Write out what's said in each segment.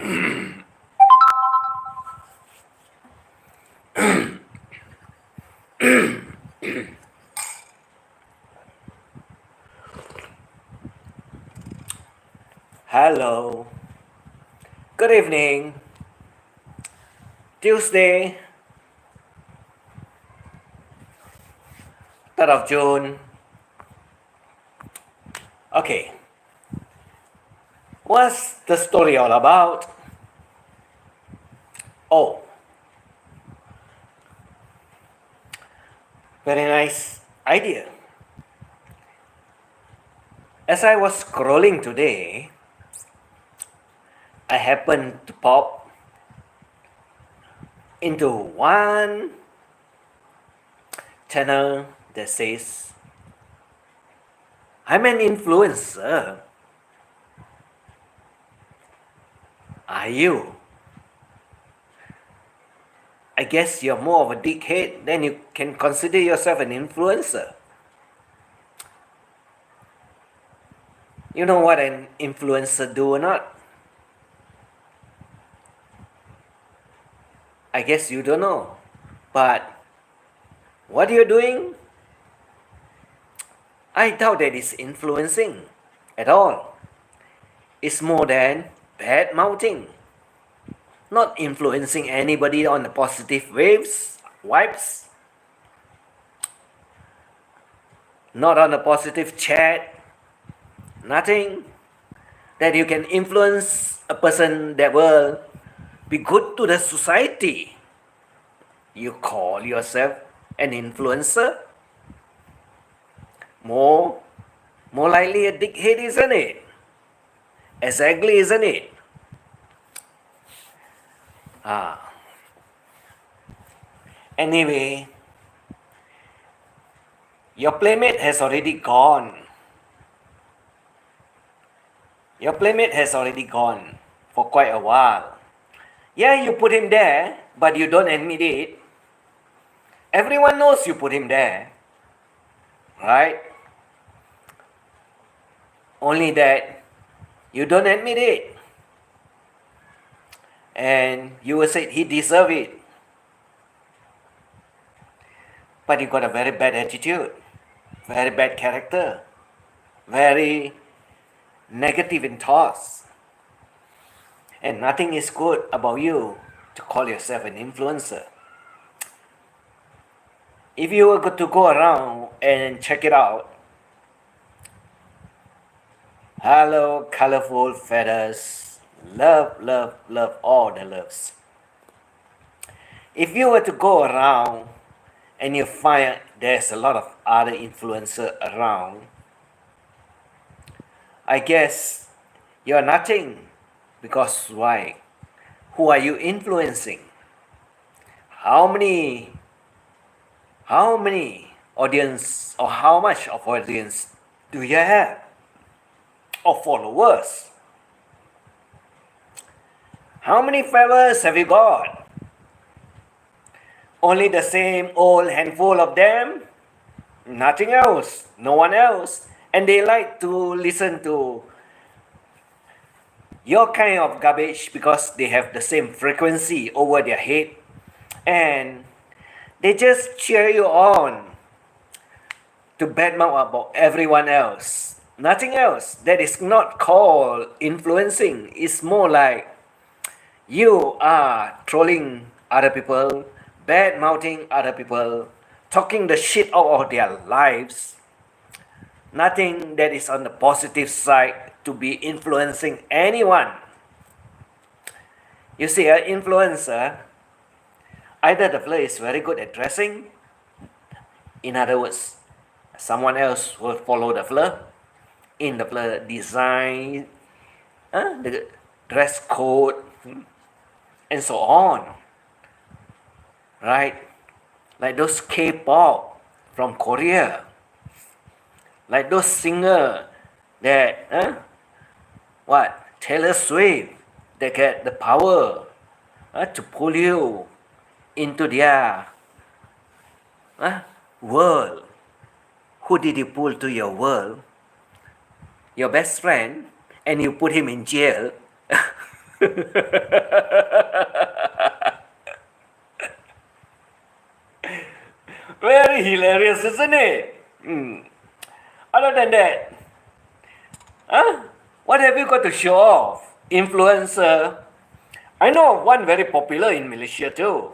Hello. Good evening. Tuesday, 3rd of June. Okay. What's the story all about? Oh, very nice idea. As I was scrolling today, I happened to pop into one channel that says, I'm an influencer. Are you? I guess you're more of a dickhead than you can consider yourself an influencer. You know what an influencer do or not? I guess you don't know. But what you're doing, I doubt that it's influencing at all. It's more than bad mouthing. Not influencing anybody on the positive vibes. Not on a positive chat. Nothing that you can influence a person that will be good to the society. You call yourself an influencer? More likely a dickhead, isn't it? Exactly, isn't it? Anyway, your playmate has already gone. Your playmate has already gone for quite a while. Yeah, you put him there, but you don't admit it. Everyone knows you put him there, right? Only that you don't admit it. And you will say he deserved it. But you got a very bad attitude, very bad character, very negative in thoughts. And nothing is good about you to call yourself an influencer. If you were to go around and check it out, hello, colorful feathers, love, love, love, all the loves. If you were to go around and you find there's a lot of other influencers around, I guess you're nothing. Because why? Who are you influencing? How many audience or how much of audience do you have? Or followers? How many followers have you got? Only the same old handful of them? Nothing else, no one else. And they like to listen to your kind of garbage because they have the same frequency over their head. And they just cheer you on to badmouth about everyone else. Nothing else. That is not called influencing. It's more like you are trolling other people, bad mouthing other people, talking the shit out of their lives. Nothing that is on the positive side to be influencing anyone. You see, an influencer, either the fella is very good at dressing, in other words, someone else will follow the fella in the fella design, the dress code, and so on. Right? Like those K-pop from Korea. Like those singers that, Taylor Swift, they get the power to pull you into their world. Who did you pull to your world? Your best friend, and you put him in jail. Very hilarious, isn't it? Other than that, huh? What have you got to show off? Influencer. I know of one very popular in Malaysia too.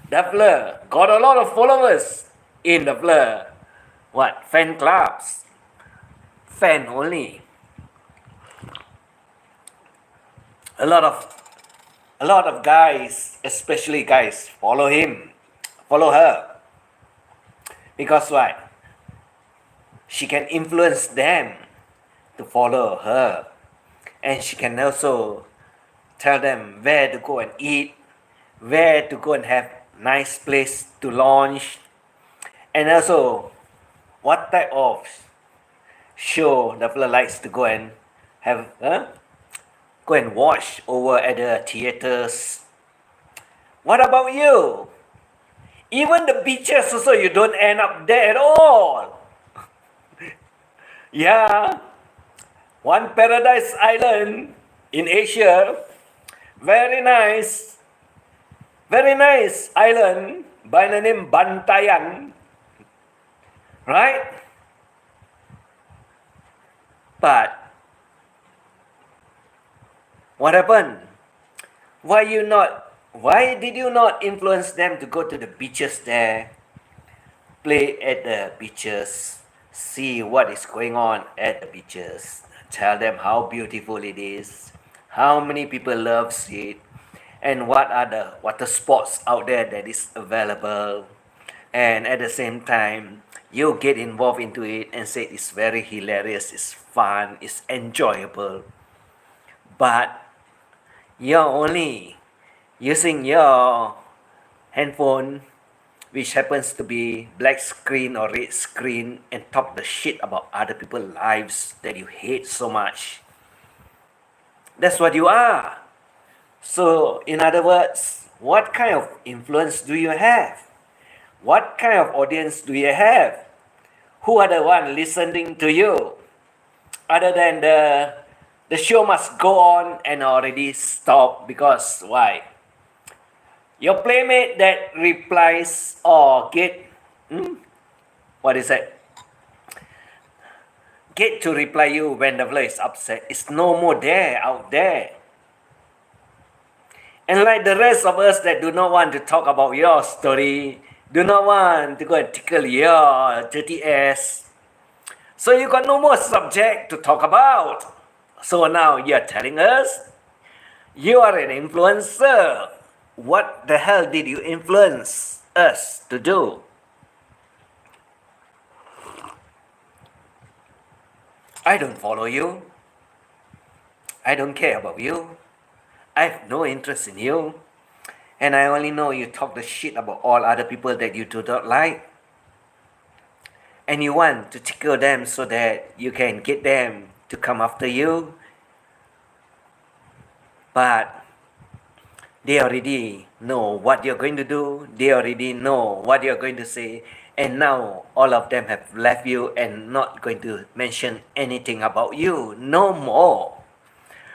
Daffler got a lot of followers in Daffler. What? Fan clubs. Fan only. A lot of guys, especially guys, follow him, follow her. Because what? She can influence them to follow her. And she can also tell them where to go and eat, where to go and have nice place to launch, and also what type of show the fella likes to go and have, go and watch over at the theaters. What about you? Even the beaches also, you don't end up there at all. Yeah, one paradise island in Asia, very nice island by the name Bantayan, right? But what happened? Why did you not influence them to go to the beaches there, play at the beaches, see what is going on at the beaches, tell them how beautiful it is, how many people loves it, and what are the water sports out there that is available, and at the same time you get involved into it and say it's very hilarious, it's fun, it's enjoyable, but you're only using your handphone, which happens to be black screen or red screen, and talk the shit about other people's lives that you hate so much. That's what you are. So, in other words, what kind of influence do you have? What kind of audience do you have? Who are the one listening to you? Other than the show must go on and already stop because why? Your playmate that replies or what is that? Get to reply you when the fella is upset. It's no more there out there. And like the rest of us that do not want to talk about your story, do not want to go and tickle your dirty ass, so you got no more subject to talk about. So now you're telling us you are an influencer. What the hell did you influence us to do? I don't follow you. I don't care about you. I have no interest in you. And I only know you talk the shit about all other people that you do not like. And you want to tickle them so that you can get them to come after you. But they already know what you're going to do. They already know what you're going to say. And now all of them have left you and not going to mention anything about you. No more.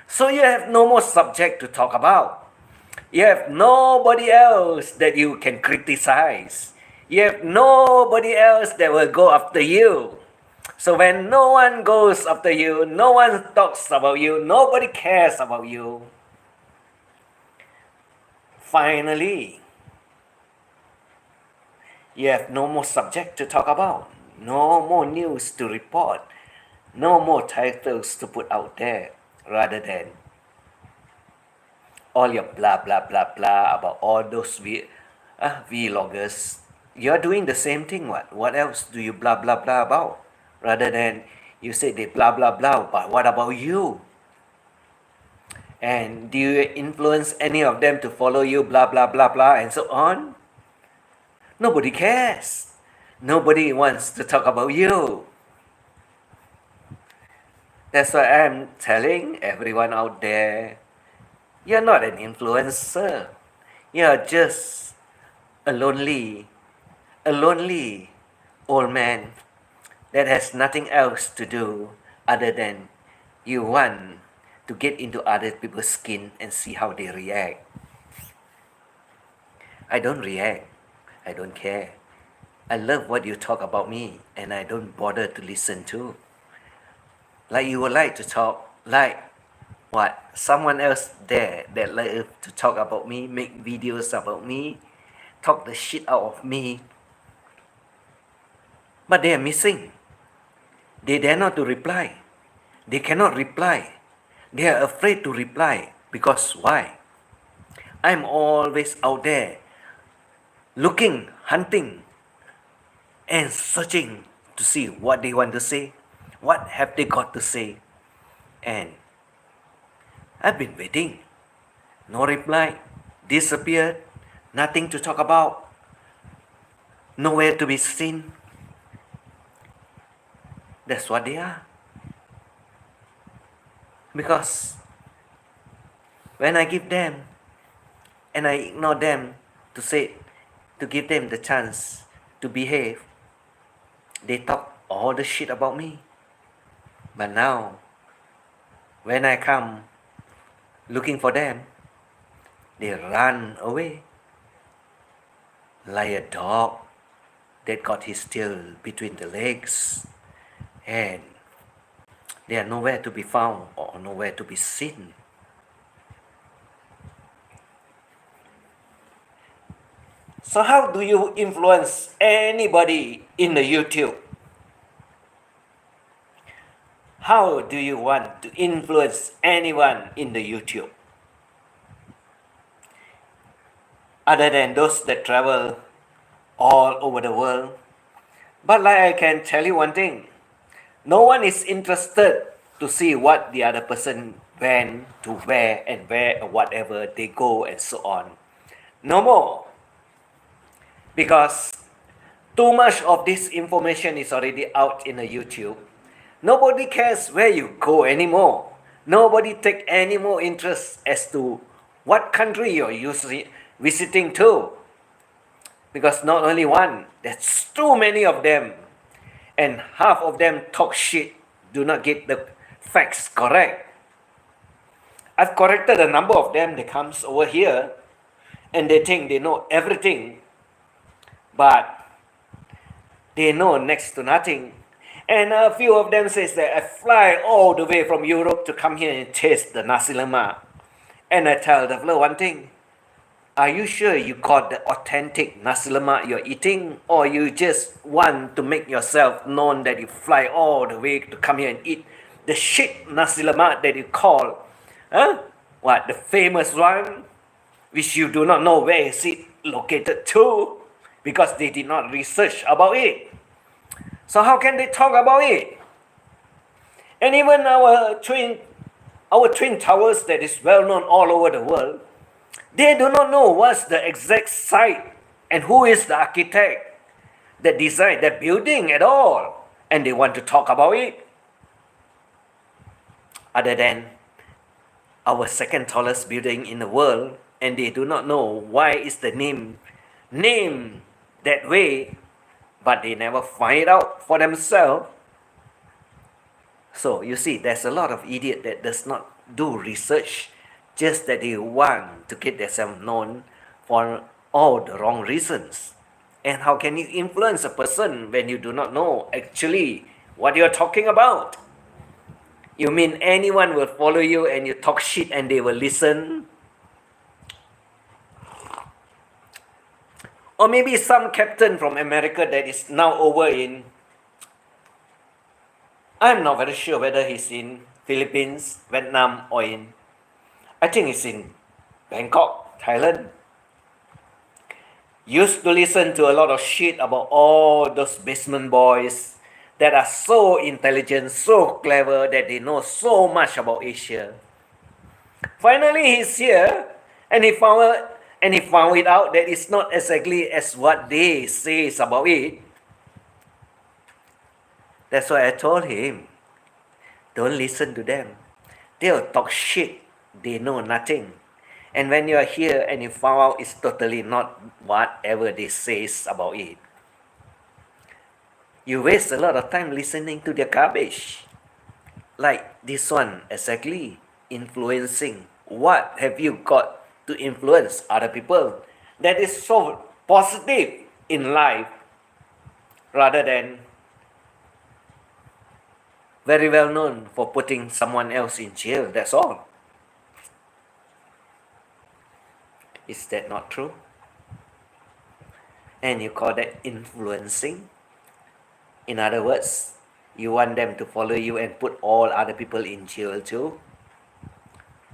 So you have no more subject to talk about. You have nobody else that you can criticize. You have nobody else that will go after you. So when no one goes after you, no one talks about you, nobody cares about you, finally, you have no more subject to talk about, no more news to report, no more titles to put out there, rather than all your blah blah blah blah about all those vloggers. You're doing the same thing. What else do you blah blah blah about? Rather than you say they blah blah blah, but what about you? And do you influence any of them to follow you, blah blah blah blah, and so on? Nobody cares. Nobody wants to talk about you. That's why I'm telling everyone out there, you're not an influencer. You're just a lonely old man that has nothing else to do other than you want to get into other people's skin and see how they react. I don't react. I don't care. I love what you talk about me and I don't bother to listen to. Like you would like to talk, like what? Someone else there that like to talk about me, make videos about me, talk the shit out of me. But they are missing. They dare not to reply. They cannot reply. They are afraid to reply. Because why? I'm always out there looking, hunting, and searching to see what they want to say, what have they got to say. And I've been waiting. No reply, disappeared, nothing to talk about, nowhere to be seen. That's what they are. Because when I give them and I ignore them to give them the chance to behave, they talk all the shit about me. But now, when I come looking for them, they run away like a dog that got his tail between the legs, and they are nowhere to be found or nowhere to be seen. So how do you influence anybody in the YouTube? How do you want to influence anyone in the YouTube? Other than those that travel all over the world. But like I can tell you one thing, no one is interested to see what the other person went to where and where or whatever they go and so on. No more. Because too much of this information is already out in the YouTube. Nobody cares where you go anymore. Nobody take any more interest as to what country you're usually visiting to. Because not only one, there's too many of them. And half of them talk shit, do not get the facts correct. I've corrected a number of them that comes over here and they think they know everything, but they know next to nothing. And a few of them says that I fly all the way from Europe to come here and taste the nasi lemak. And I tell the fellow one thing, are you sure you got the authentic nasi lemak you're eating, or you just want to make yourself known that you fly all the way to come here and eat the shit nasi lemak that you call, what, the famous one, which you do not know where is it located to, because they did not research about it. So how can they talk about it? And even our twin towers that is well known all over the world, they do not know what's the exact site and who is the architect that designed that building at all. And they want to talk about it. Other than our second tallest building in the world, and they do not know why is the name that way, but they never find it out for themselves. So you see, there's a lot of idiot that does not do research, just that they want to get themselves known for all the wrong reasons. And how can you influence a person when you do not know actually what you're talking about? You mean anyone will follow you and you talk shit and they will listen? Or maybe some captain from America that is now over in, I'm not very sure whether he's in Philippines, Vietnam, or I think it's in Bangkok, Thailand. Used to listen to a lot of shit about all those basement boys that are so intelligent, so clever, that they know so much about Asia. Finally, he's here, and he found it out that it's not exactly as what they say about it. That's why I told him, don't listen to them. They'll talk shit. They know nothing. And when you're here and you found out it's totally not whatever they say about it, you waste a lot of time listening to their garbage. Like this one, exactly. influencing? What have you got to influence other people that is so positive in life rather than very well known for putting someone else in jail? That's all. Is that not true? And you call that influencing? In other words, you want them to follow you and put all other people in jail too?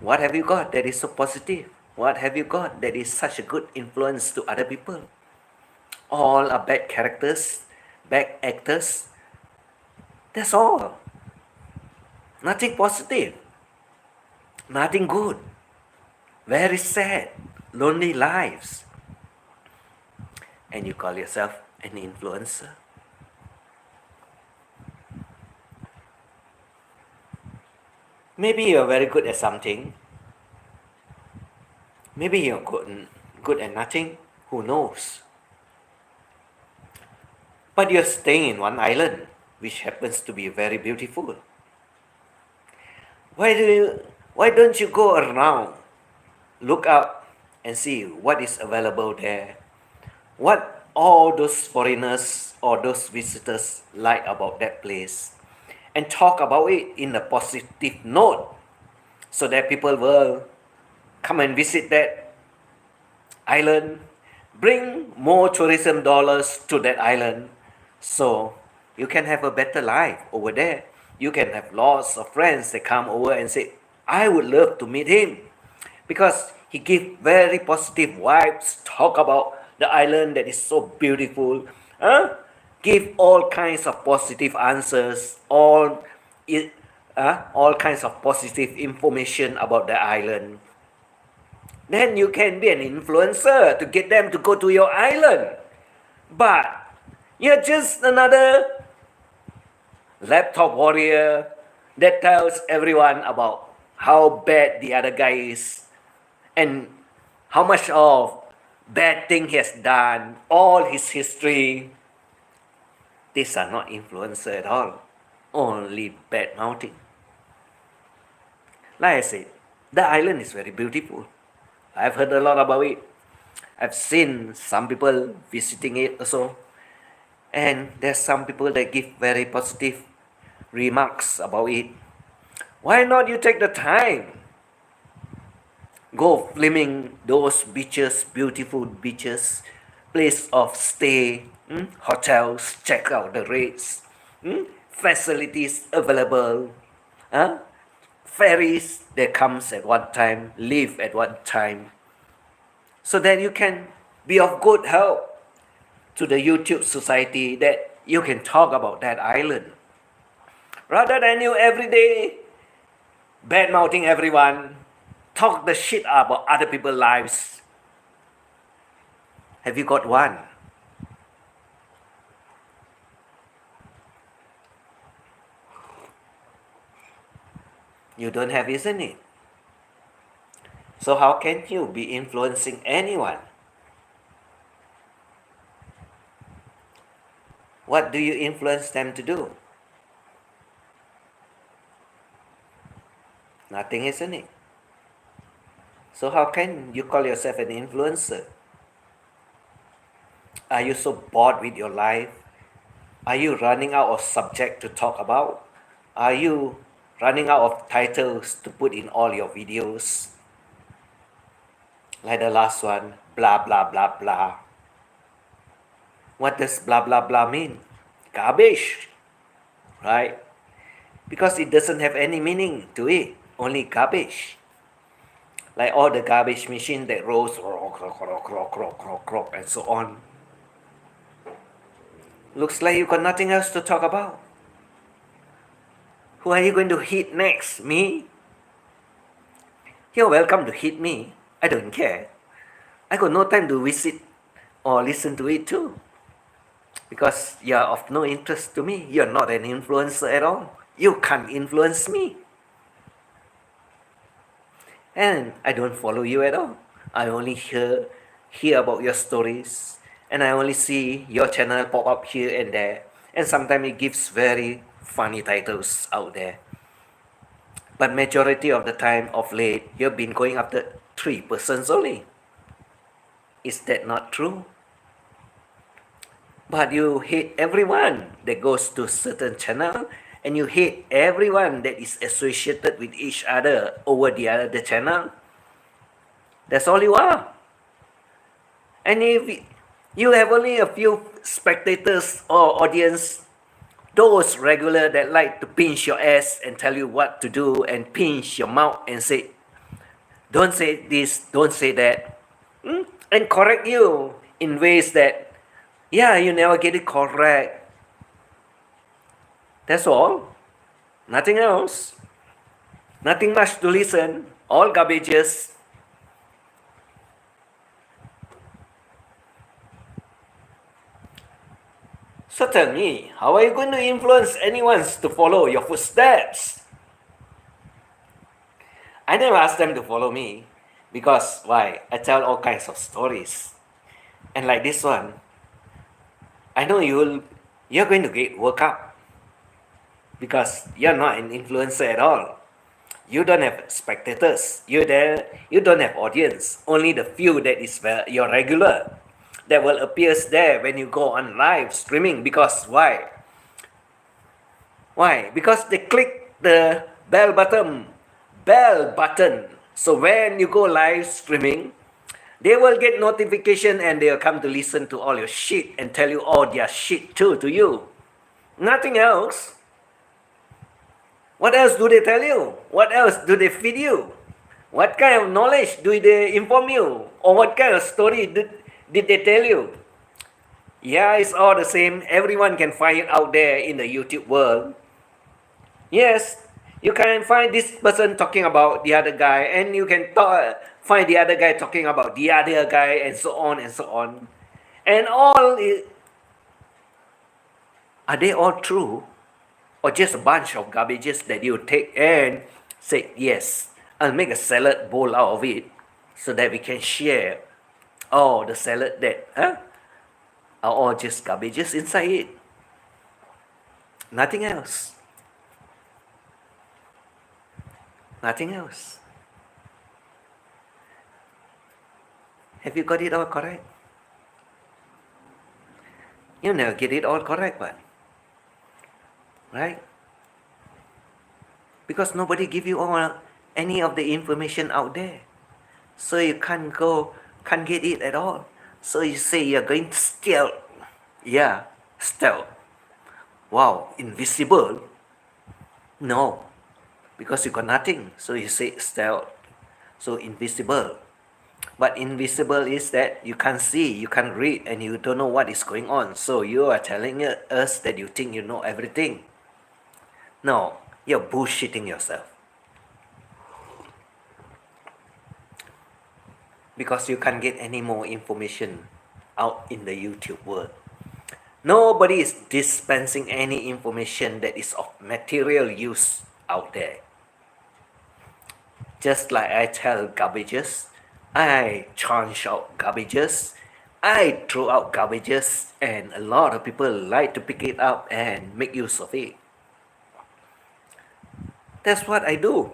What have you got that is so positive? What have you got that is such a good influence to other people? All are bad characters, bad actors. That's all. Nothing positive. Nothing good. Very sad, lonely lives. And you call yourself an influencer? Maybe you're very good at something. Maybe you're good at nothing. Who knows? But you're staying in one island, which happens to be very beautiful. Why don't you go around, look up and see what is available there? What all those foreigners or those visitors like about that place? And talk about it in a positive note so that people will come and visit that island, bring more tourism dollars to that island, so you can have a better life over there. You can have lots of friends that come over and say, I would love to meet him because he gives very positive vibes, talk about the island that is so beautiful, give all kinds of positive answers, all kinds of positive information about the island. Then you can be an influencer to get them to go to your island. But you're just another laptop warrior that tells everyone about how bad the other guy is and how much of bad thing he has done, all his history. These are not influencer at all, only bad mouthing. Like I said, the island is very beautiful. I've heard a lot about it. I've seen some people visiting it also. And there's some people that give very positive remarks about it. Why not you take the time? Go filming those beaches, beautiful beaches, place of stay, hotels, check out the rates, facilities available, ferries that comes at one time, leave at one time, so that you can be of good help to the YouTube society, that you can talk about that island. Rather than you every day bad mouthing everyone, talk the shit about other people's lives. Have you got one? You don't have, isn't it? So how can you be influencing anyone? What do you influence them to do? Nothing, isn't it? So how can you call yourself an influencer? Are you so bored with your life? Are you running out of subject to talk about? Are you running out of titles to put in all your videos? Like the last one, blah blah blah blah. What does blah blah blah mean? Garbage, right? Because it doesn't have any meaning to it, only garbage. Like all the garbage machine that rolls, and so on. Looks like you got nothing else to talk about. Who are you going to hit next? Me? You're welcome to hit me. I don't care. I got no time to visit or listen to it too. Because you're of no interest to me. You're not an influencer at all. You can't influence me. And I don't follow you at all. I only hear about your stories. And I only see your channel pop up here and there. And sometimes it gives very funny titles out there. But majority of the time of late, you've been going after 3% only. Is that not true? But you hate everyone that goes to certain channel, and you hate everyone that is associated with each other over the other channel. That's all you are. And if you have only a few spectators or audience, those regular that like to pinch your ass and tell you what to do and pinch your mouth and say, don't say this, don't say that, and correct you in ways that, yeah, you never get it correct. That's all. Nothing else. Nothing much to listen. All garbages. So tell me, how are you going to influence anyone to follow your footsteps? I never ask them to follow me because why? I tell all kinds of stories. And like this one, I know you're going to get worked up because you're not an influencer at all. You don't have spectators. You don't have audience. Only the few that is your regular that will appears there when you go on live streaming. Because why? Why? Because they click the bell button. So when you go live streaming, they will get notification and they'll come to listen to all your shit and tell you all their shit too to you. Nothing else. What else do they tell you? What else do they feed you? What kind of knowledge do they inform you? Or what kind of story did they tell you? Yeah, it's all the same. Everyone can find it out there in the YouTube world. Yes, you can find this person talking about the other guy, and you can find the other guy talking about the other guy, and so on and so on. And are they all true? Or just a bunch of garbages that you take and say, yes, I'll make a salad bowl out of it so that we can share all the salad that are all just garbages inside it. Nothing else. Nothing else. Have you got it all correct? You never get it all correct, but right? Because nobody give you all any of the information out there. So you can't get it at all. So you say you're going to steal. Yeah, stealth. Wow, invisible? No, because you got nothing. So you say stealth. So invisible. But invisible is that you can't see, you can't read, and you don't know what is going on. So you are telling us that you think you know everything. No, you're bullshitting yourself. Because you can't get any more information out in the YouTube world. Nobody is dispensing any information that is of material use out there. Just like I tell garbages, I charge out garbages, I throw out garbages, and a lot of people like to pick it up and make use of it. That's what I do.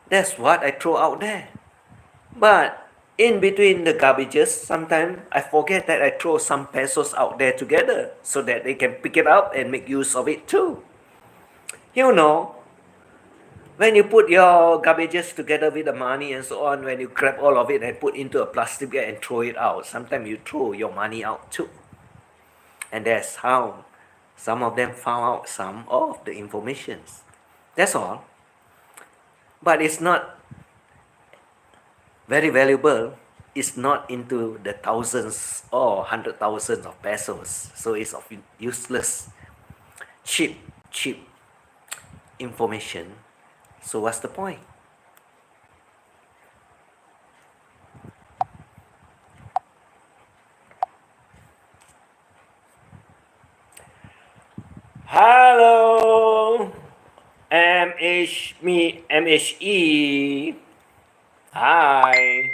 That's what I throw out there. But in between the garbages, sometimes I forget that I throw some pesos out there together so that they can pick it up and make use of it too. You know, when you put your garbages together with the money and so on, when you grab all of it and put into a plastic bag and throw it out, sometimes you throw your money out too. And that's how some of them found out some of the information. That's all. But it's not very valuable. It's not into the thousands or 100,000s of pesos. So it's of useless, cheap information. So what's the point? Hello, MHE. Hi.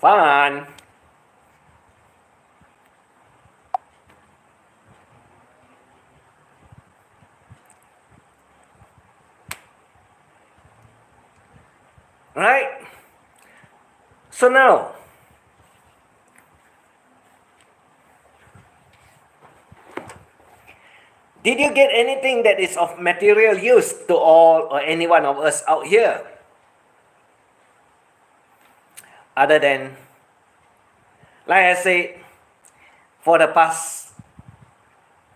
Fun. Right? So now, did you get anything that is of material use to all or any one of us out here? Other than, like I said, for the past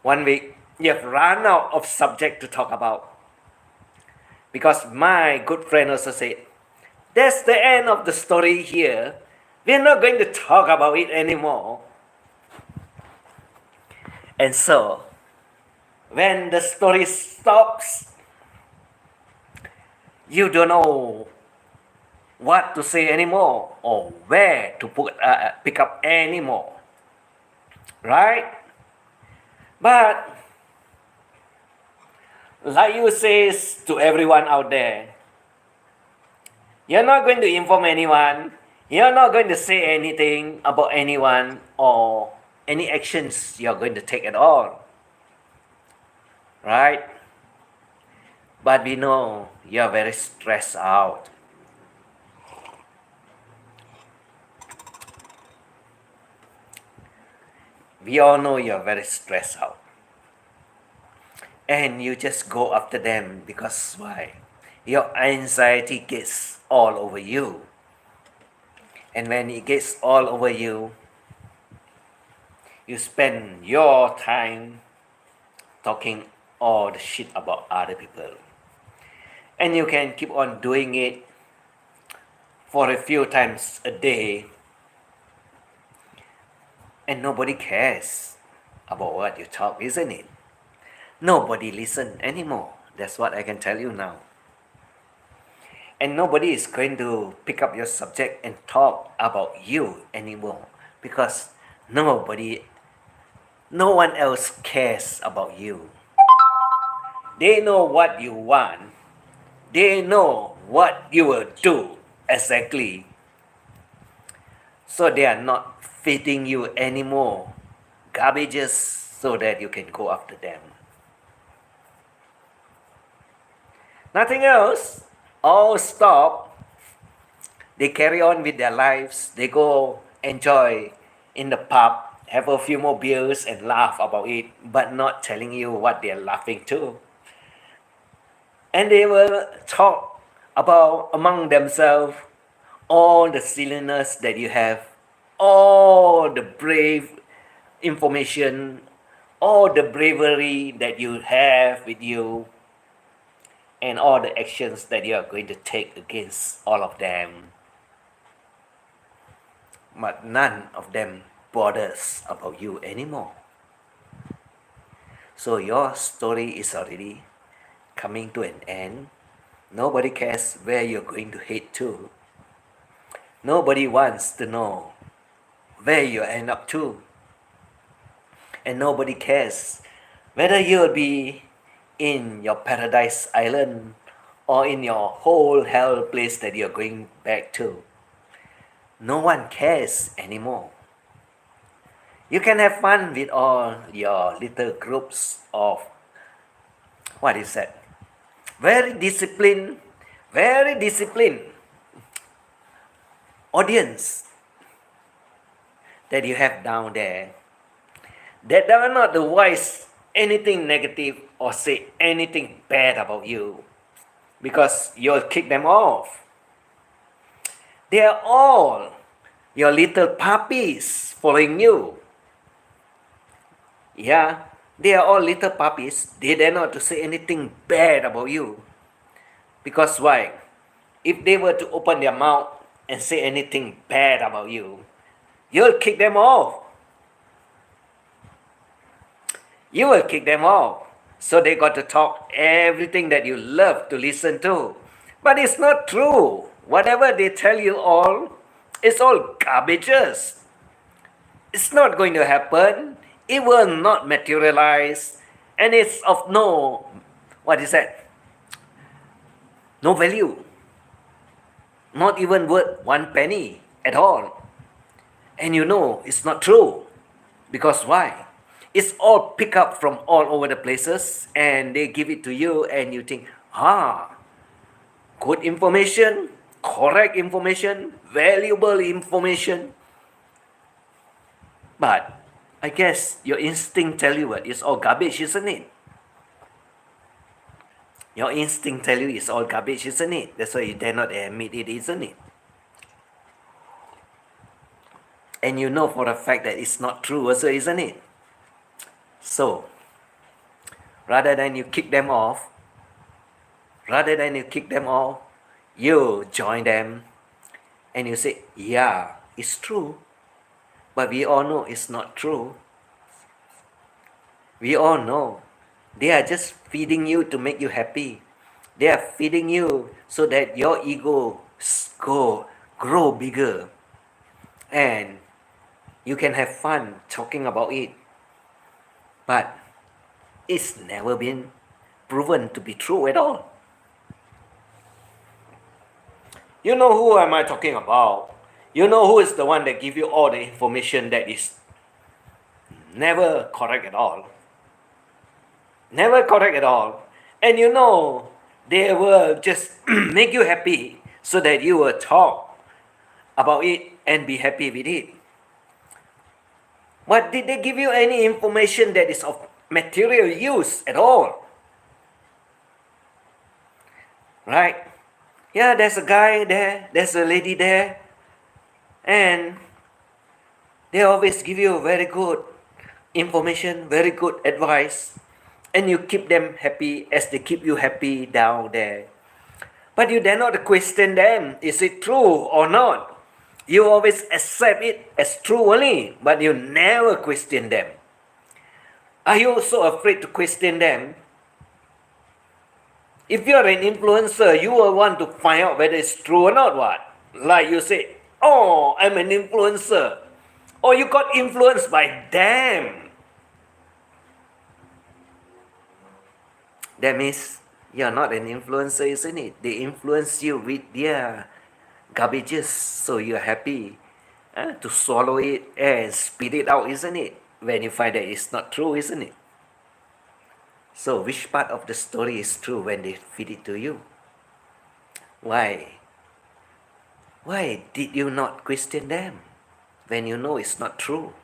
1 week, you have run out of subject to talk about. Because my good friend also said, that's the end of the story here. We're not going to talk about it anymore. And so, when the story stops, you don't know what to say anymore or where to pick up anymore. Right? But, like you say to everyone out there, you're not going to inform anyone. You're not going to say anything about anyone or any actions you're going to take at all. Right? But we know you're very stressed out. We all know you're very stressed out. And you just go after them because why? Your anxiety gets all over you. And when it gets all over you, you spend your time talking all the shit about other people. And you can keep on doing it for a few times a day. And nobody cares about what you talk, isn't it? Nobody listens anymore. That's what I can tell you now. And nobody is going to pick up your subject and talk about you anymore because no one else cares about you. They know what you want. They know what you will do exactly. So they are not feeding you anymore garbages so that you can go after them. Nothing else. All stop. They carry on with their lives. They go enjoy in the pub, have a few more beers and laugh about it, but not telling you what they're laughing to. And they will talk about among themselves all the silliness that you have, all the brave information, all the bravery that you have with you, and all the actions that you are going to take against all of them. But none of them bothers about you anymore. So your story is already coming to an end. Nobody cares where you're going to head to. Nobody wants to know where you end up to. And nobody cares whether you'll be in your paradise island or in your whole hell place that you're going back to. No one cares anymore. You can have fun with all your little groups of, what is that? Very disciplined audience that you have down there that are not the wise anything negative or say anything bad about you because you'll kick them off. They are all your little puppies following you. Yeah, they are all little puppies. They dare not to say anything bad about you. Because why? If they were to open their mouth and say anything bad about you, you'll kick them off. You will kick them off. So they got to talk everything that you love to listen to. But it's not true. Whatever they tell you all, it's all garbages. It's not going to happen. It will not materialize. And it's of no, what is that? No value. Not even worth 1 penny at all. And you know it's not true. Because why? It's all picked up from all over the places and they give it to you and you think, good information, correct information, valuable information. But I guess your instinct tell you what, it's all garbage, isn't it? Your instinct tell you it's all garbage, isn't it? That's why you dare not admit it, isn't it? And you know for a fact that it's not true also, isn't it? So, rather than you kick them off, you join them and you say, yeah, it's true. But we all know it's not true. We all know. They are just feeding you to make you happy. They are feeding you so that your ego grow bigger. And you can have fun talking about it. But it's never been proven to be true at all. You know who am I talking about? You know who is the one that give you all the information that is never correct at all. Never correct at all. And you know, they will just make you happy so that you will talk about it and be happy with it. But did they give you any information that is of material use at all? Right? Yeah, there's a guy there, there's a lady there, and they always give you very good information, very good advice, and you keep them happy as they keep you happy down there. But you dare not question them, is it true or not? You always accept it as true only, but you never question them. Are you so afraid to question them? If you are an influencer, you will want to find out whether it's true or not, what? Like you say, oh, I'm an influencer. Or you got influenced by them. That means you're not an influencer, isn't it? They influence you with their garbages, so you're happy to swallow it and spit it out, isn't it? When you find that it's not true, isn't it? So which part of the story is true when they feed it to you? Why? Why did you not question them when you know it's not true?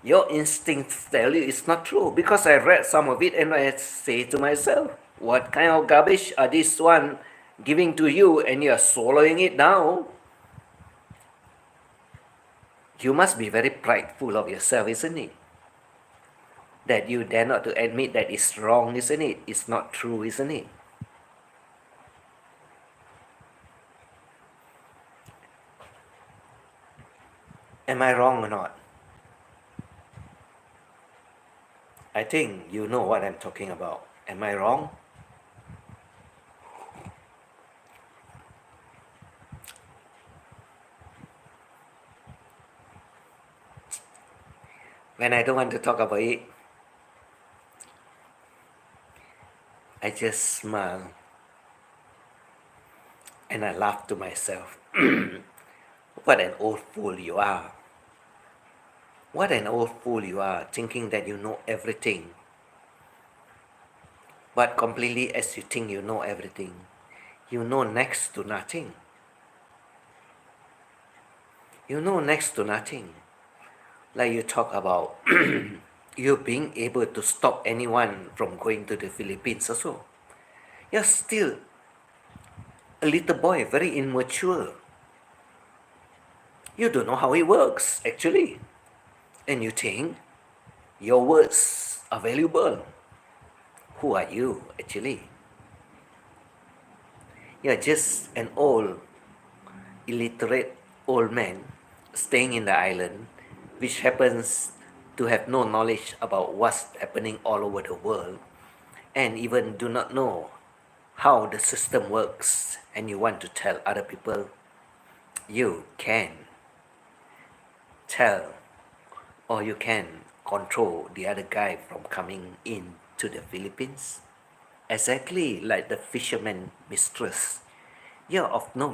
Your instincts tell you it's not true because I read some of it and I say to myself, what kind of garbage are this one giving to you and you're swallowing it down? You must be very prideful of yourself, isn't it? That you dare not to admit that it's wrong, isn't it? It's not true, isn't it? Am I wrong or not? I think you know what I'm talking about. Am I wrong? When I don't want to talk about it, I just smile and I laugh to myself. What an old fool you are. What an old fool you are, thinking that you know everything. But completely as you think you know everything, you know next to nothing. You know next to nothing. Like you talk about you being able to stop anyone from going to the Philippines also. You're still a little boy, very immature. You don't know how it works, actually. And you think your words are valuable. Who are you, actually? You're just an old, illiterate old man staying in the island, which happens to have no knowledge about what's happening all over the world, and even do not know how the system works, and you want to tell other people you can tell or you can control the other guy from coming in to the Philippines. Exactly like the fisherman mistress. You're of no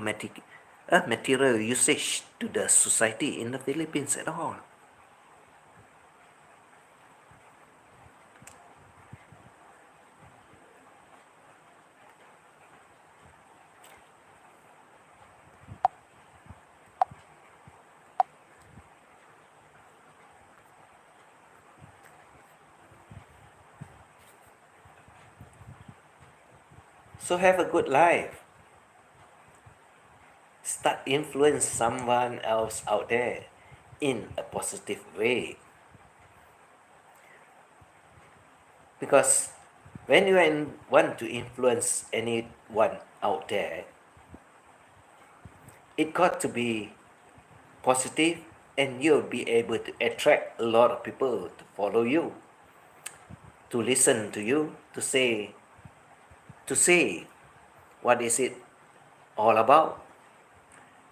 a material usage to the society in the Philippines at all. So have a good life. Start influence someone else out there in a positive way. Because when you want to influence anyone out there, it got to be positive, and you'll be able to attract a lot of people to follow you, to listen to you, to say what is it all about,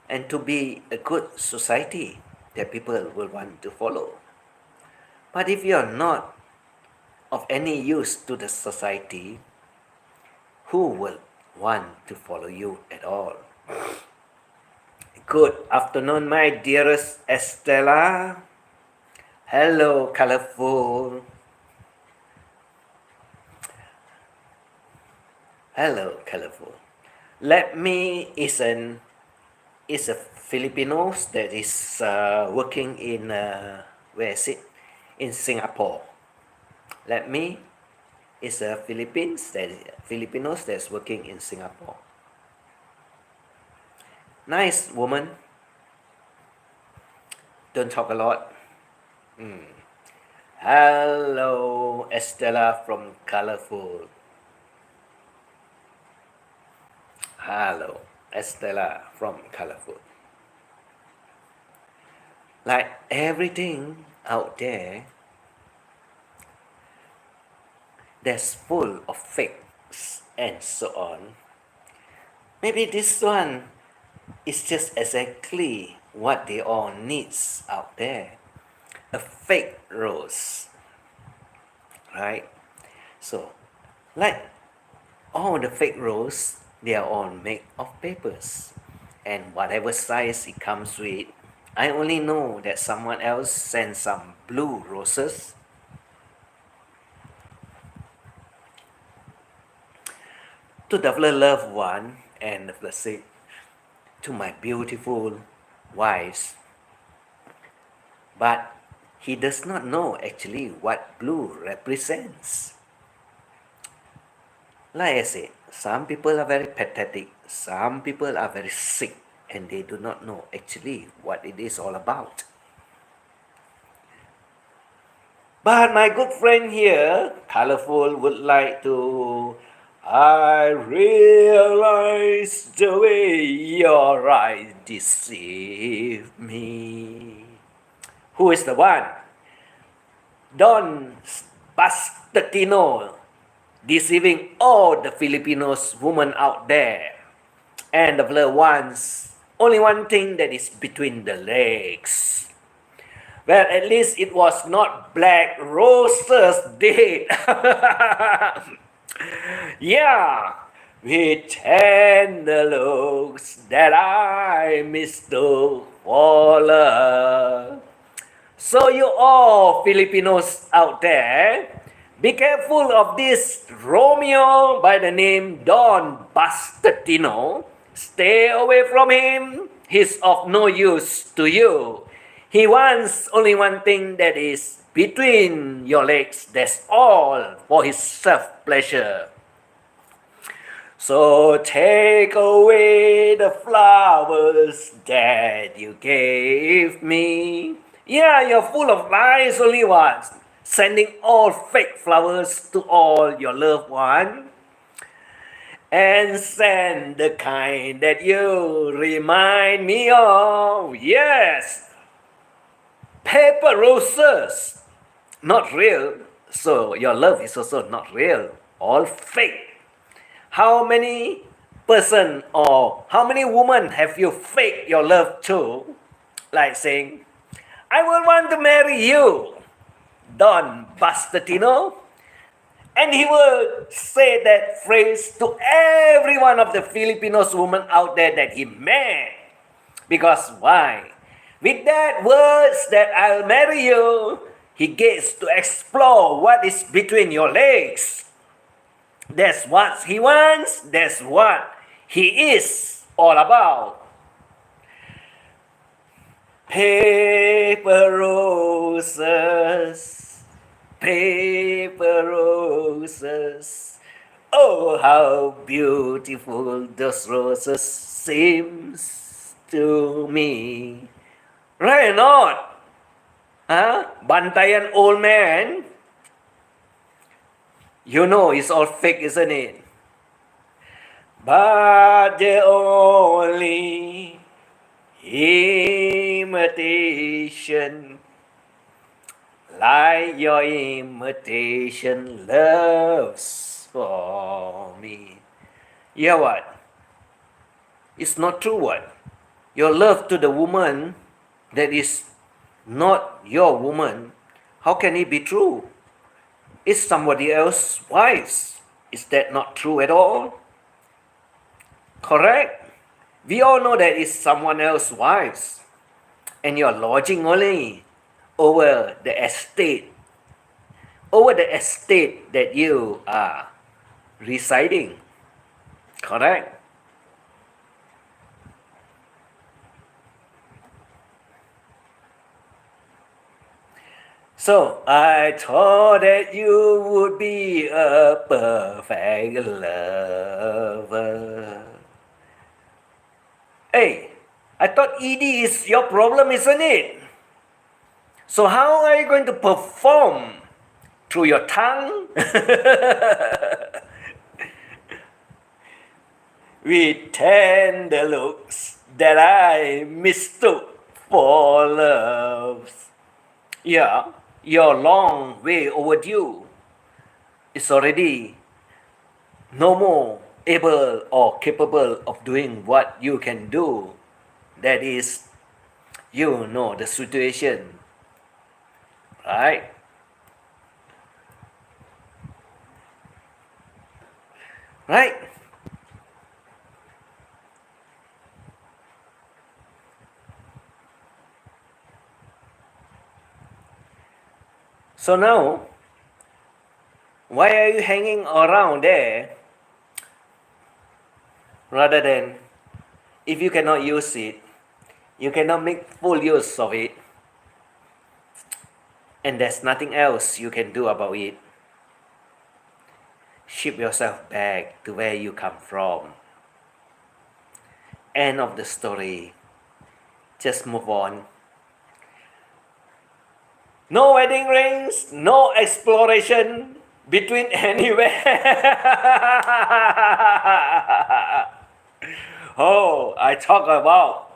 and to be a good society that people will want to follow. But if you're not of any use to the society, who will want to follow you at all? Good afternoon, my dearest Estella. Hello, colorful. Hello, colorful. Let me is a Filipinos that is working in where is it? In Singapore. Let me is a Filipinos that's working in Singapore. Nice woman. Don't talk a lot. Hello, Estella from Colorful. Hello, Estella from Colorful. Like everything out there, that's full of fakes and so on. Maybe this one is just exactly what they all needs out there. A fake rose. Right? So, like all the fake rose, they are all made of papers. And whatever size it comes with, I only know that someone else sent some blue roses. To the loved one, and let's say to my beautiful wives. But he does not know actually what blue represents. Like I said, some people are very pathetic, some people are very sick, and they do not know actually what it is all about. But my good friend here, Colorful, would like to, I realize the way your eyes deceive me. Who is the one? Don Bastardino, deceiving all the Filipinos women out there. And the blur ones, only one thing that is between the legs. Well, at least it was not Black Roses did. Yeah, with tender looks that I mistook for love. So you all Filipinos out there, be careful of this Romeo by the name Don Bastardino. Stay away from him. He's of no use to you. He wants only one thing, that is between your legs. That's all, for his self-pleasure. So take away the flowers that you gave me. Yeah, you're full of lies, only ones. Sending all fake flowers to all your loved one. And send the kind that you remind me of. Yes, paper roses, not real. So your love is also not real, all fake. How many person or how many women have you faked your love to? Like saying, I will want to marry you, Don Bastardino. And he will say that phrase to every one of the Filipinos women out there that he met. Because why? With that words that I'll marry you, he gets to explore what is between your legs. That's what he wants, that's what he is all about. Paper roses, paper roses. Oh, how beautiful those roses seems to me. Right or not? Huh? Bantayan old man. You know it's all fake, isn't it? But the only imitation, like your imitation loves for me. Yeah, what? It's not true, what? Your love to the woman that is not your woman, how can it be true? It's somebody else's wife. Is that not true at all? Correct? We all know that it's someone else's wives. And you're lodging only over the estate. Over the estate that you are residing. Correct? So I thought that you would be a perfect lover. Hey, I thought ED is your problem, isn't it? So how are you going to perform? Through your tongue? With tender looks that I mistook for love. Yeah, you're long way overdue. It's already no more able or capable of doing what you can do. That is, you know the situation, right? Right? So now, why are you hanging around there rather than, if you cannot use it, you cannot make full use of it, and there's nothing else you can do about it, ship yourself back to where you come from. End of the story. Just move on. No wedding rings, no exploration between anywhere. Oh, I talk about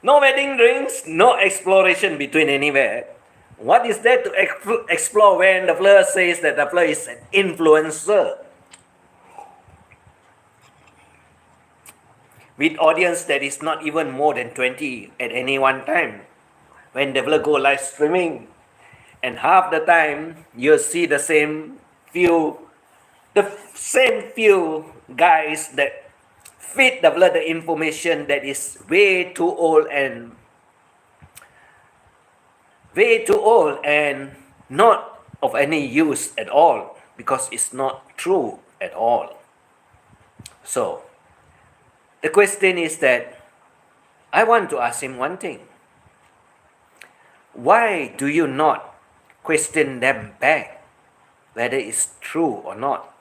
no wedding rings, no exploration between anywhere. What is there to explore when the Fleur says that the Fleur is an influencer? With audience that is not even more than 20 at any one time. When the Fleur go live streaming, and half the time you see the same few guys that feed the Fleur the information that is way too old and not of any use at all, because it's not true at all. So the question is that I want to ask him one thing. Why do you not question them back whether it's true or not?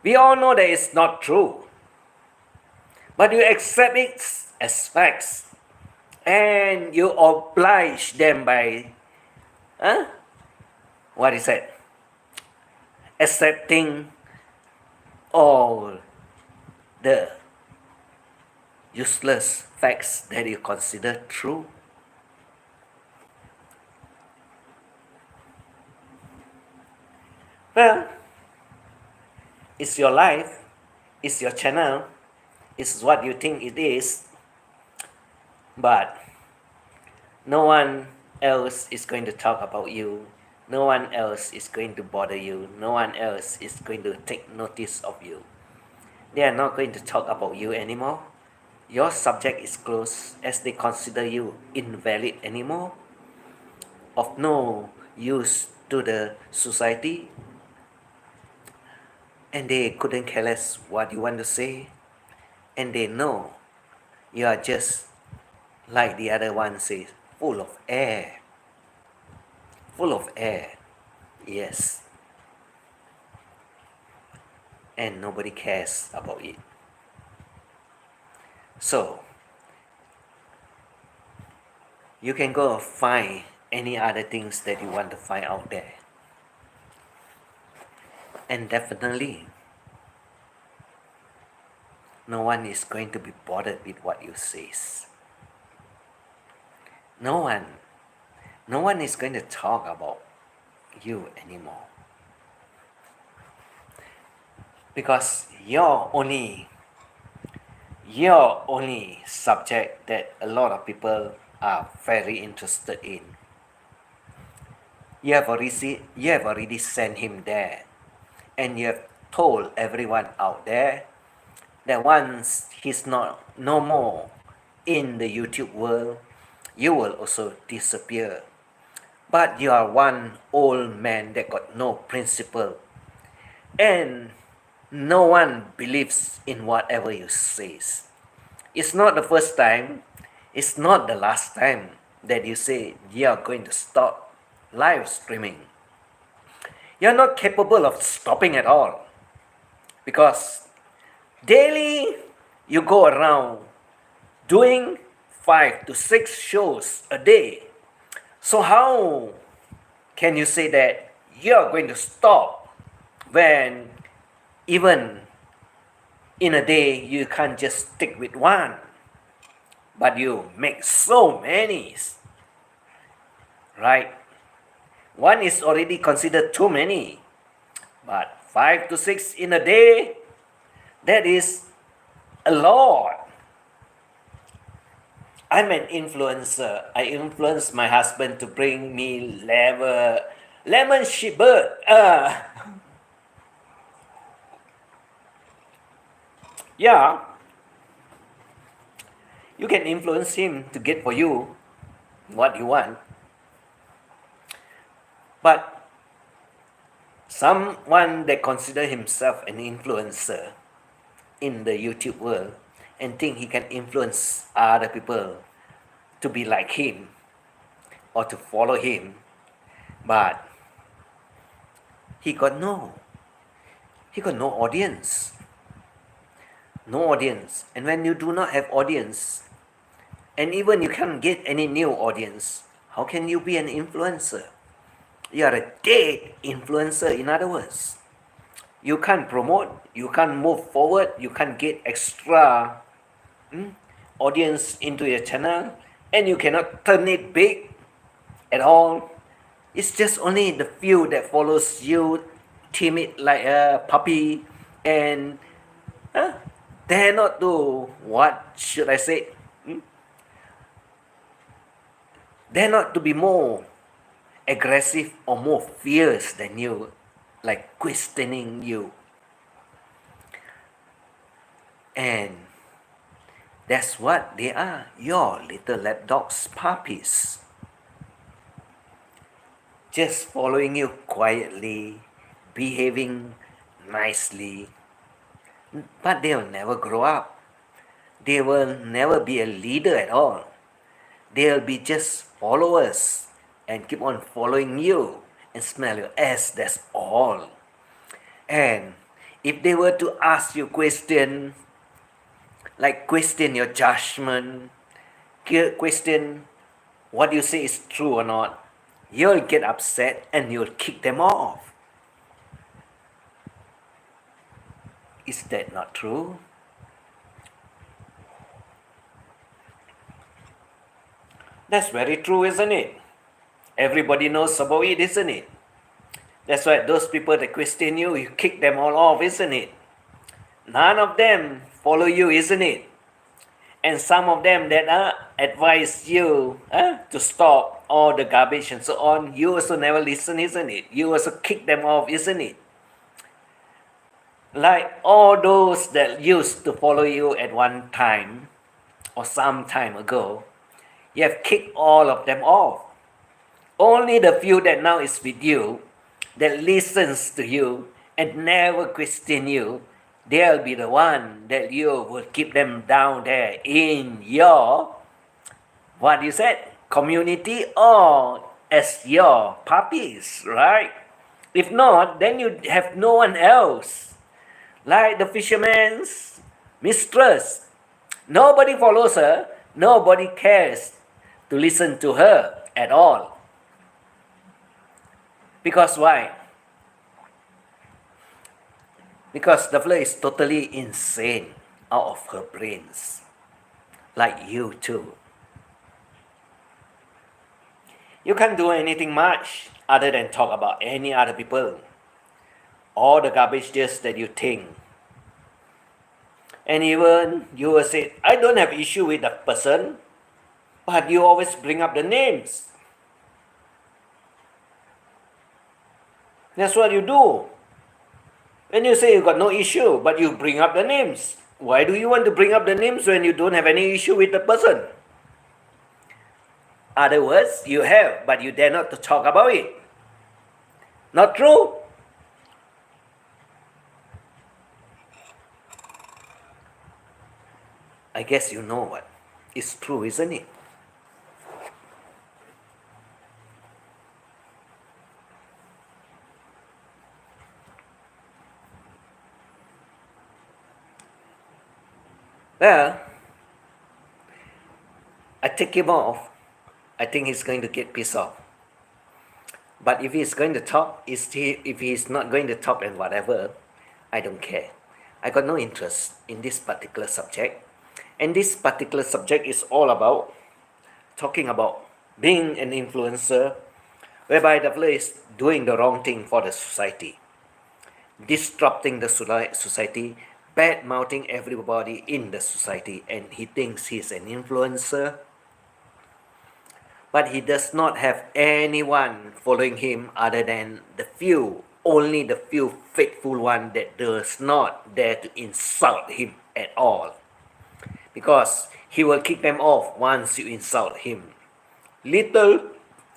We all know that it's not true, but you accept it as facts and you oblige them by what is that? Accepting all the useless facts that you consider true. Well, it's your life, it's your channel, it's what you think it is, but no one else is going to talk about you, no one else is going to bother you, no one else is going to take notice of you. They are not going to talk about you anymore. your subject is closed as they consider you invalid anymore, of no use to the society, and they couldn't care less what you want to say, and they know you are just like the other one says, full of air. Full of air, yes. And nobody cares about it. So, you can go find any other things that you want to find out there. And definitely, no one is going to be bothered with what you say. No one is going to talk about you anymore. Because you're only subject that a lot of people are very interested in. You have already sent him there, and you have told everyone out there that once he's no more in the YouTube world, you will also disappear. But you are one old man that got no principle, and no one believes in whatever you say. It's not the first time, it's not the last time that you say you are going to stop live streaming. You're not capable of stopping at all, because daily you go around doing 5 to 6 shows a day. So how can you say that you're going to stop when even in a day you can't just stick with one, but you make so many, right? One is already considered too many, but 5 to 6 in a day, that is a lot. I'm an influencer. I influence my husband to bring me lemon sherbet. Yeah, you can influence him to get for you what you want. But someone that consider himself an influencer in the YouTube world and think he can influence other people to be like him or to follow him, but he got no audience. No audience. And when you do not have audience, and even you can't get any new audience, how can you be an influencer? You are a dead influencer, in other words. You can't promote, you can't move forward, you can't get extra audience into your channel, and you cannot turn it big at all. It's just only the few that follows you, timid like a puppy, and dare not do, what should I say? Dare not to be more aggressive or more fierce than you, like questioning you. And that's what they are, your little lapdogs, puppies. Just following you quietly, behaving nicely. But they'll never grow up. They will never be a leader at all. They'll be just followers and keep on following you and smell your ass, that's all. And if they were to ask you question, like question your judgment, question what you say is true or not, you'll get upset and you'll kick them off. Is that not true? That's very true, isn't it? Everybody knows about it, isn't it? That's why those people that question you, you kick them all off, isn't it? None of them follow you, isn't it? And some of them that advise you to stop all the garbage and so on, you also never listen, isn't it? You also kick them off, isn't it? Like all those that used to follow you at one time, or some time ago, you have kicked all of them off. Only the few that now is with you, that listens to you and never question you, they'll be the one that you will keep them down there in your, what you said, community or as your puppies, right? If not, then you have no one else. Like the fisherman's mistress. Nobody follows her, nobody cares to listen to her at all. Because why? Because the fella is totally insane out of her brains. Like you too. You can't do anything much other than talk about any other people. All the garbages that you think. And even you will say, I don't have issue with that person, but you always bring up the names. That's what you do. When you say you got no issue, but you bring up the names. Why do you want to bring up the names when you don't have any issue with the person? Other words, you have, but you dare not to talk about it. Not true? I guess you know what. It's true, isn't it? Well, I take him off. I think he's going to get pissed off. But if he's going to talk, if he's not going to talk and whatever, I don't care. I got no interest in this particular subject. And this particular subject is all about talking about being an influencer, whereby the fella is doing the wrong thing for the society, disrupting the society, bad-mouthing everybody in the society, and he thinks he's an influencer. But he does not have anyone following him other than the few, only the few faithful one that does not dare to insult him at all. Because he will kick them off once you insult him. Little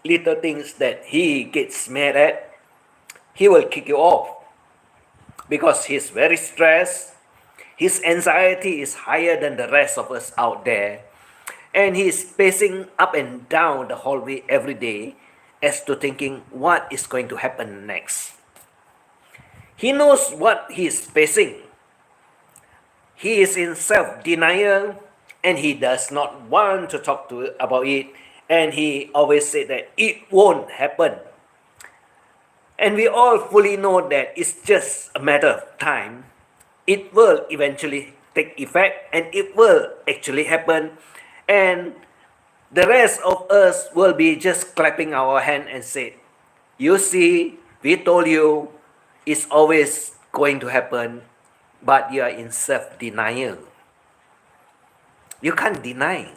things that he gets mad at, he will kick you off. Because he's very stressed, his anxiety is higher than the rest of us out there. And he's pacing up and down the hallway every day as to thinking what is going to happen next. He knows what he's facing. He is in self-denial and he does not want to talk about it. And he always said that it won't happen. And we all fully know that it's just a matter of time. It will eventually take effect and it will actually happen. And the rest of us will be just clapping our hand and say, you see, we told you it's always going to happen, but you are in self-denial. You can't deny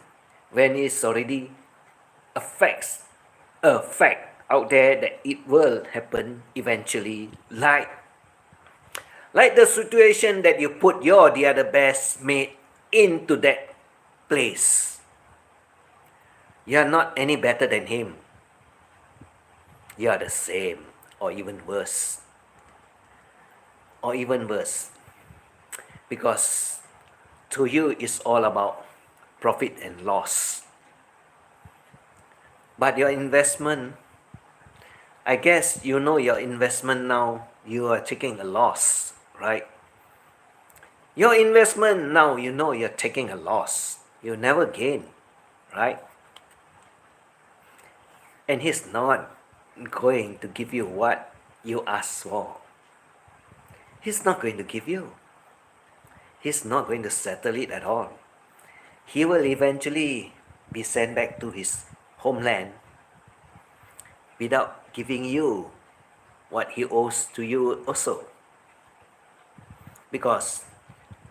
when it's already a fact out there that it will happen eventually. Like the situation that you put the other best mate into that place. You are not any better than him. You are the same, or even worse. Or even worse. Because to you it's all about profit and loss. But your investment, I guess you know your investment now, you are taking a loss, right? Your investment now, you know you're taking a loss. You never gain, right? And he's not going to give you what you ask for. He's not going to give you. He's not going to settle it at all. He will eventually be sent back to his homeland without giving you what he owes to you also. Because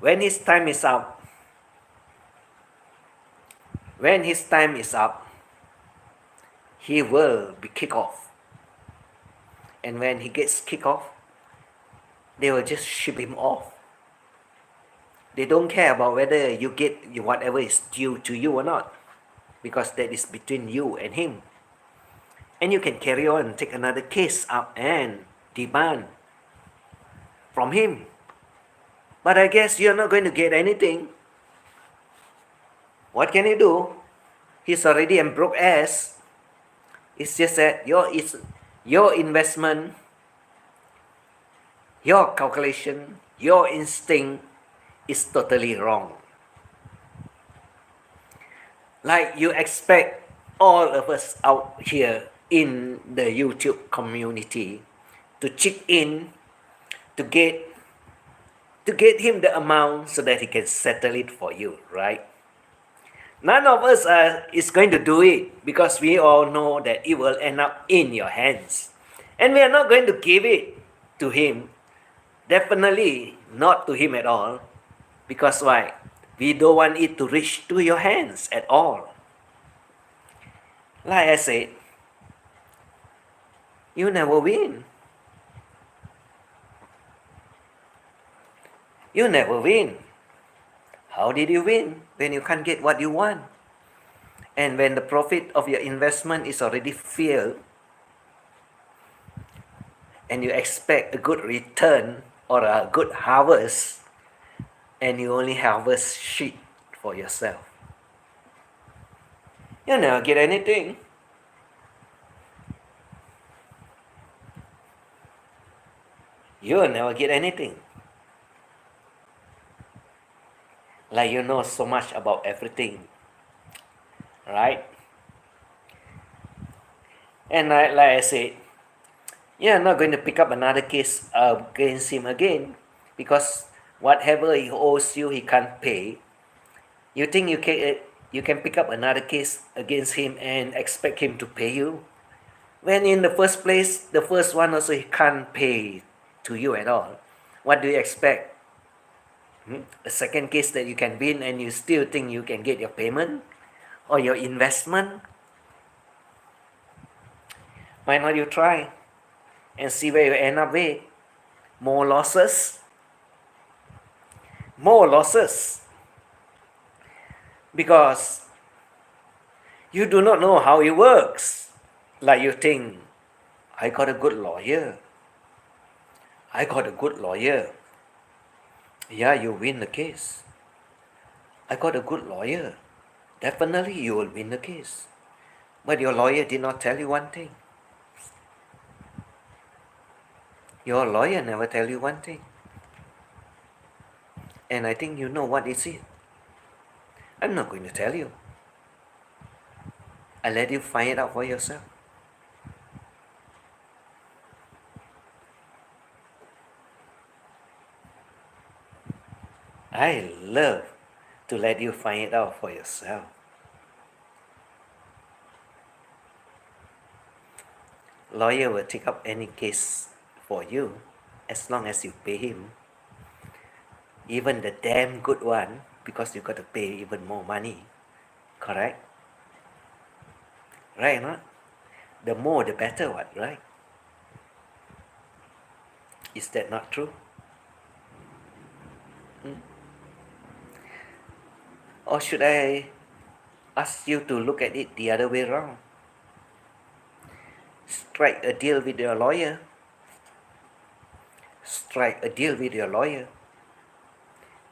when his time is up, he will be kicked off. And when he gets kicked off, they will just ship him off. They don't care about whether you get whatever is due to you or not, because that is between you and him. And you can carry on and take another case up and demand from him. But I guess you're not going to get anything. What can you do? He's already a broke ass. It's just that your investment, your calculation, your instinct is totally wrong. Like you expect all of us out here in the YouTube community to chip in to get him the amount so that he can settle it for you, right? None of us is going to do it because we all know that it will end up in your hands. And we are not going to give it to him. Definitely not to him at all. Because why? We don't want it to reach to your hands at all. Like I said, you never win. You never win. How did you win when you can't get what you want? And when the profit of your investment is already failed, and you expect a good return or a good harvest, and you only harvest shit for yourself, you never get anything. You'll never get anything. Like you know so much about everything, right? And like I said, you're not going to pick up another case against him again, because whatever he owes you, he can't pay. You think you can pick up another case against him and expect him to pay you? When in the first place, the first one also he can't pay to you at all. What do you expect? A second case that you can win and you still think you can get your payment or your investment? Why not you try and see where you end up with? More losses? More losses. Because you do not know how it works. Like you think, I got a good lawyer. I got a good lawyer. Yeah, you win the case. I got a good lawyer. Definitely you will win the case. But your lawyer did not tell you one thing. Your lawyer never tell you one thing. And I think you know what is it. I'm not going to tell you. I let you find it out for yourself. I love to let you find it out for yourself. Lawyer will take up any case for you as long as you pay him. Even the damn good one, because you got to pay even more money. Correct? Right, no? The more the better one, right? Is that not true? Or should I ask you to look at it the other way around? Strike a deal with your lawyer. Strike a deal with your lawyer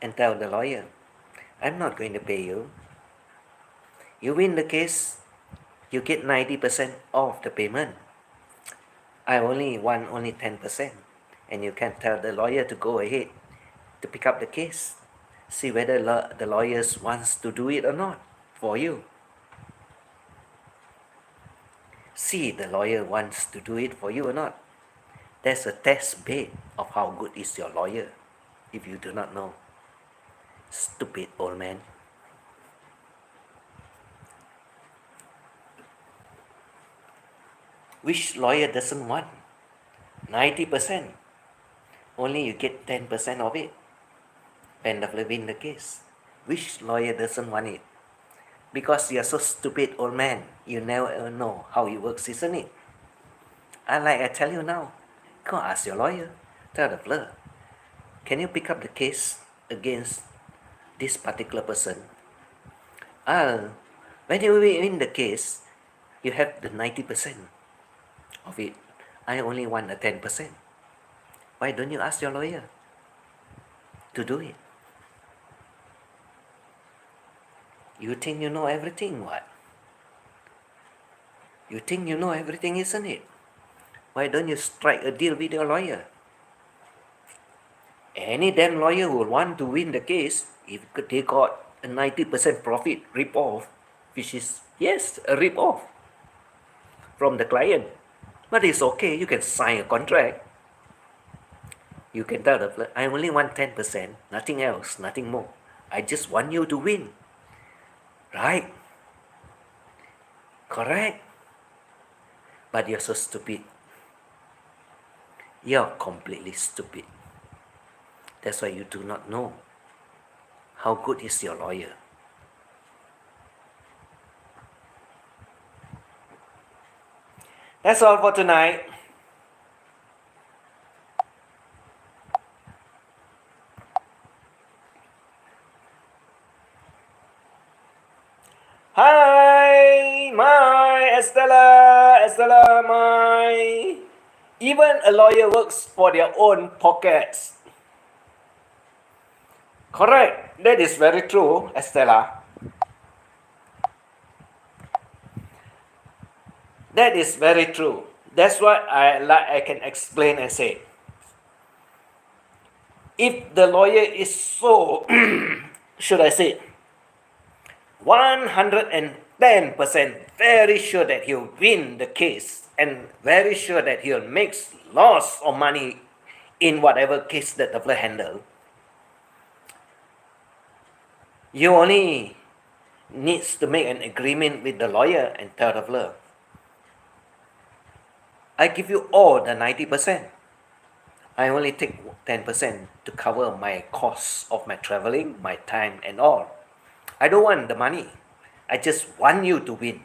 and tell the lawyer, I'm not going to pay you. You win the case, you get 90% of the payment. I only want only 10%. And you can tell the lawyer to go ahead to pick up the case. See whether the lawyers wants to do it or not for you. See the lawyer wants to do it for you or not. That's a test bed of how good is your lawyer, if you do not know. Stupid old man. Which lawyer doesn't want 90%? Only you get 10% of it. End of win the case. Which lawyer doesn't want it? Because you're so stupid old man, you never know how it works, isn't it? And like I tell you now, go ask your lawyer. Tell the lawyer, can you pick up the case against this particular person. When you win the case, you have the 90% of it. I only want the 10%. Why don't you ask your lawyer to do it? You think you know everything, what? You think you know everything, isn't it? Why don't you strike a deal with your lawyer? Any damn lawyer will want to win the case if they got a 90% profit rip-off, which is, yes, a rip-off from the client. But it's okay, you can sign a contract. You can tell the I only want 10%, nothing else, nothing more. I just want you to win. Right? Correct? But you're so stupid. You're completely stupid. That's why you do not know how good is your lawyer. That's all for tonight. Hi, my Estella, my. Even a lawyer works for their own pockets. Correct. That is very true, Estella. That is very true. That's what I can explain and say. If the lawyer is so, should I say, 110% very sure that he'll win the case and very sure that he'll make lots of money in whatever case that the lawyer handle, you only needs to make an agreement with the lawyer and tell the lawyer, I give you all the 90%. I only take 10% to cover my costs of my traveling, my time and all. I don't want the money. I just want you to win.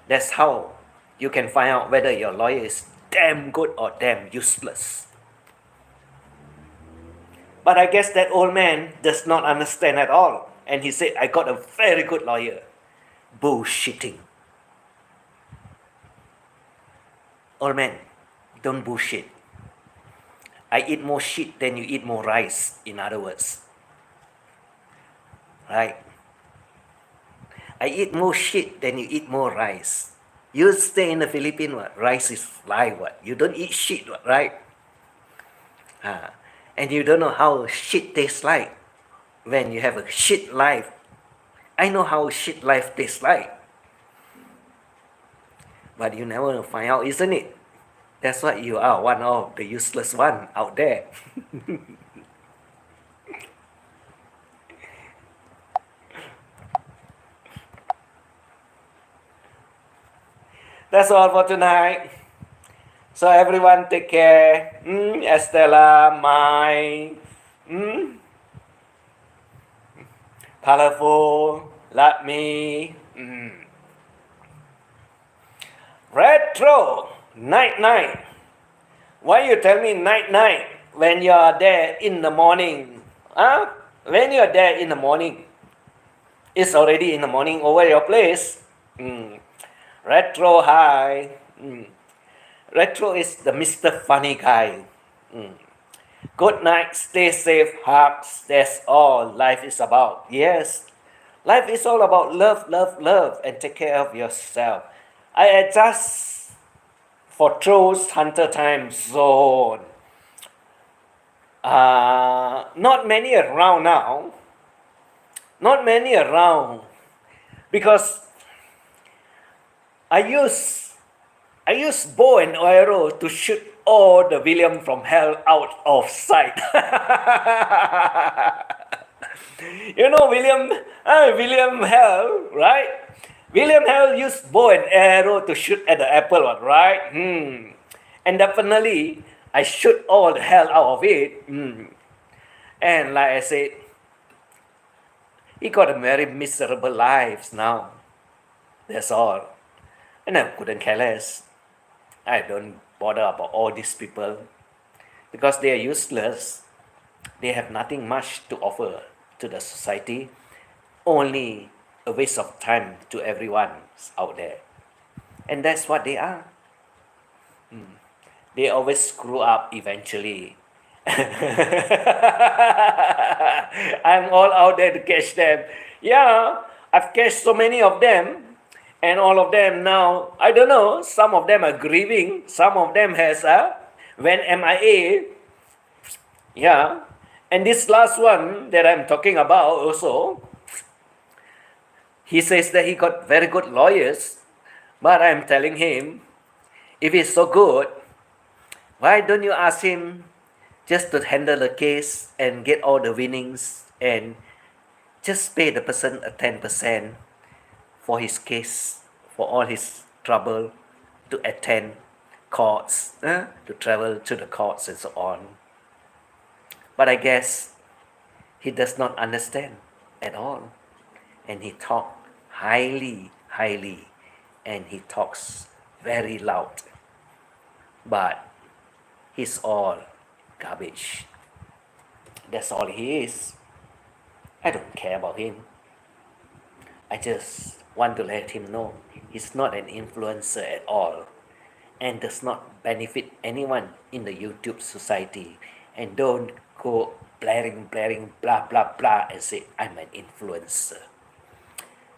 That's how you can find out whether your lawyer is damn good or damn useless. But I guess that old man does not understand at all. And he said, I got a very good lawyer. Bullshitting. Old man, don't bullshit. I eat more shit than you eat more rice, in other words. Right? I eat more shit than you eat more rice. You stay in the Philippines, what? Rice is life, what? You don't eat shit, what? Right? And you don't know how shit tastes like when you have a shit life. I know how shit life tastes like. But you never find out, isn't it? That's why you are one of the useless one out there. That's all for tonight. So everyone take care. Estella, Mai, Colorful, Love Me, Retro, night. Why you tell me night when you are there in the morning? Huh? When you are there in the morning, it's already in the morning over your place. Retro, hi. Retro is the Mr. Funny guy. Good night, stay safe, hugs. That's all life is about. Yes, life is all about love, and take care of yourself. I adjust for Troll's Hunter Time Zone. Not many around now. Not many around. Because I use bow and arrow to shoot all the William from hell out of sight. You know William Hell, right? William Hell used bow and arrow to shoot at the apple, right? And definitely, I shoot all the hell out of it. And like I said, he got a very miserable life now. That's all. And I couldn't care less. I don't bother about all these people because they are useless. they have nothing much to offer to the society, only a waste of time to everyone out there. And that's what they are. They always screw up eventually. I'm all out there to catch them. Yeah, I've catched so many of them, and all of them now, I don't know, some of them are grieving, some of them has went MIA. Yeah, and this last one that I'm talking about also, he says that he got very good lawyers, but I'm telling him, if he's so good, why don't you ask him just to handle the case and get all the winnings and just pay the person a 10% for his case, for all his trouble to attend courts, to travel to the courts and so on. But I guess he does not understand at all. And he talks highly, and he talks very loud. But he's all garbage. That's all he is. I don't care about him. I just want to let him know he's not an influencer at all and does not benefit anyone in the YouTube society. And don't go blaring, blah, blah, blah, and say, I'm an influencer.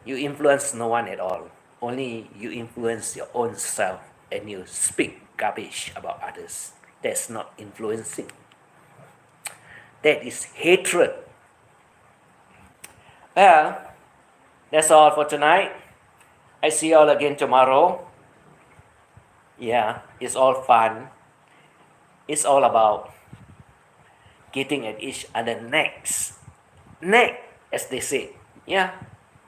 You influence no one at all. Only you influence your own self and you speak garbage about others. That's not influencing. That is hatred. Well, that's all for tonight. I see you all again tomorrow. Yeah, it's all fun. It's all about getting at each other's necks. Neck, as they say. Yeah,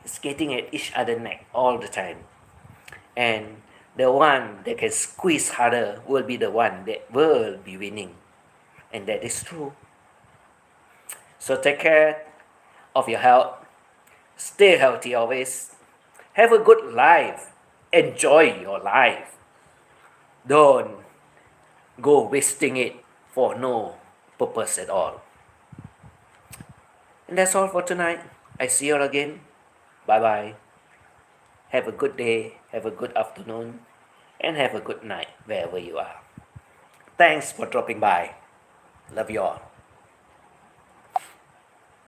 it's getting at each other's neck all the time. And the one that can squeeze harder will be the one that will be winning. And that is true. So take care of your health. Stay healthy always. Have a good life. Enjoy your life. Don't go wasting it for no purpose at all. And that's all for tonight. I see you all again. Bye bye. Have a good day. Have a good afternoon. And have a good night wherever you are. Thanks for dropping by. Love you all.